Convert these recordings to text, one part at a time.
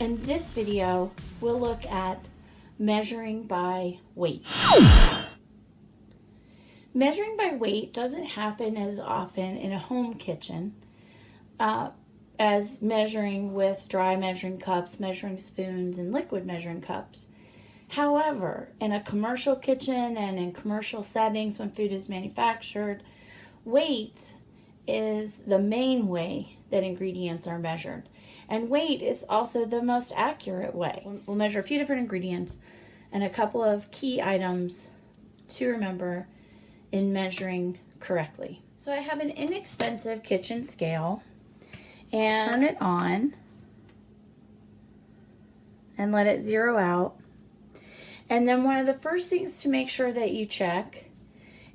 In this video, we'll look at measuring by weight. Measuring by weight doesn't happen as often in a home kitchen as measuring with dry measuring cups, measuring spoons, and liquid measuring cups. However, in a commercial kitchen and in commercial settings when food is manufactured, weight is the main way that ingredients are measured. And weight is also the most accurate way. We'll measure a few different ingredients and a couple of key items to remember in measuring correctly. So I have an inexpensive kitchen scale, and turn it on and let it zero out. And then one of the first things to make sure that you check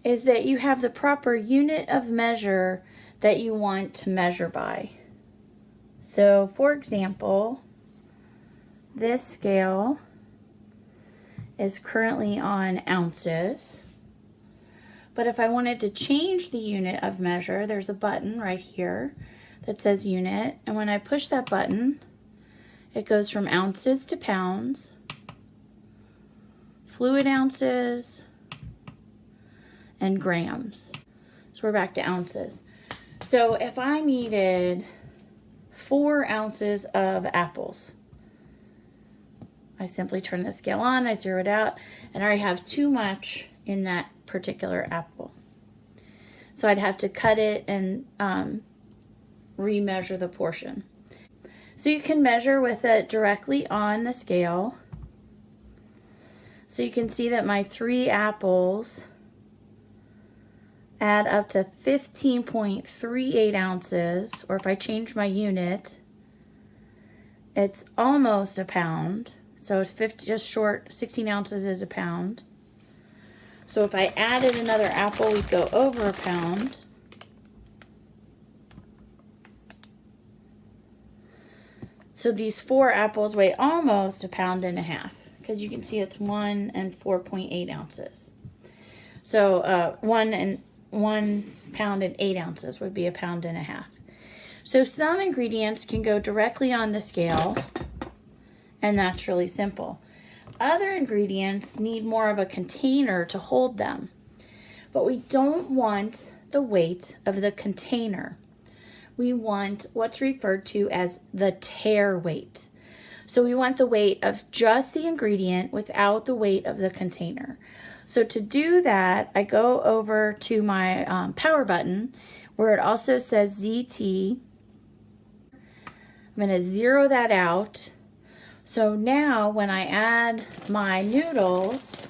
is that you have the proper unit of measure that you want to measure by. So for example, this scale is currently on ounces. But if I wanted to change the unit of measure, there's a button right here that says unit. And when I push that button, it goes from ounces to pounds, fluid ounces, and grams. So we're back to ounces. So if I needed 4 ounces of apples, I simply turn the scale on, I zero it out, and I already have too much in that particular apple. So I'd have to cut it and remeasure the portion. So you can measure with it directly on the scale. So you can see that my 3 apples add up to 15.38 ounces, or if I change my unit, it's almost a pound. So it's just short, 16 ounces is a pound. So if I added another apple, we'd go over a pound. So these 4 apples weigh almost a pound and a half, because you can see it's 1 and 4.8 ounces. So 1 pound and 8 ounces would be a pound and a half. So some ingredients can go directly on the scale, and that's really simple. Other ingredients need more of a container to hold them, but we don't want the weight of the container. We want what's referred to as the tare weight. So we want the weight of just the ingredient without the weight of the container. So to do that, I go over to my power button where it also says ZT. I'm going to zero that out. So now when I add my noodles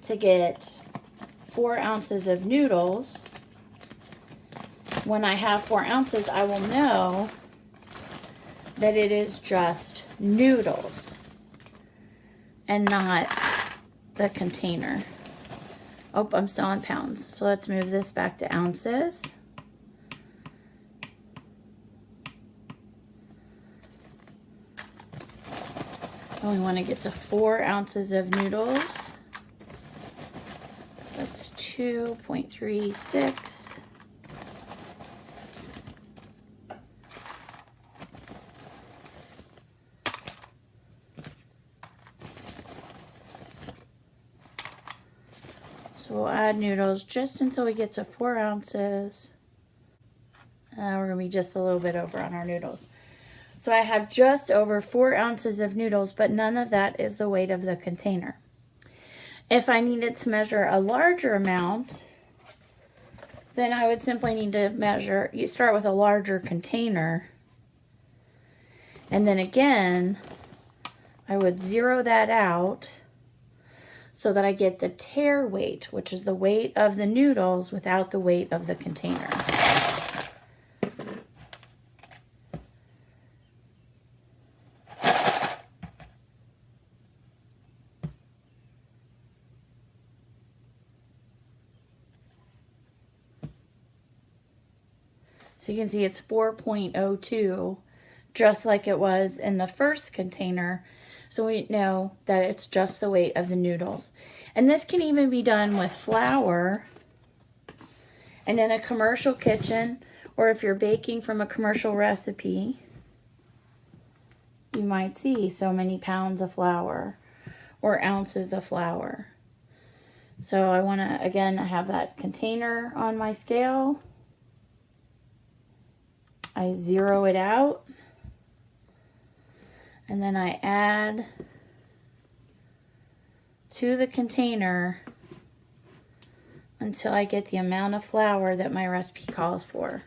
to get 4 ounces of noodles, when I have 4 ounces, I will know that it is just noodles and not the container. Oh, I'm still in pounds. So let's move this back to ounces. We want to get to 4 ounces of noodles. That's 2.36. So we'll add noodles just until we get to 4 ounces. We're going to be just a little bit over on our noodles. So I have just over 4 ounces of noodles, but none of that is the weight of the container. If I needed to measure a larger amount, then I would simply need to measure, you start with a larger container, and then again, I would zero that out so that I get the tare weight, which is the weight of the noodles without the weight of the container. So you can see it's 4.02, just like it was in the first container. So we know that it's just the weight of the noodles. And this can even be done with flour. And in a commercial kitchen, or if you're baking from a commercial recipe, you might see so many pounds of flour or ounces of flour. So I want to, again, I have that container on my scale. I zero it out. And then I add to the container until I get the amount of flour that my recipe calls for.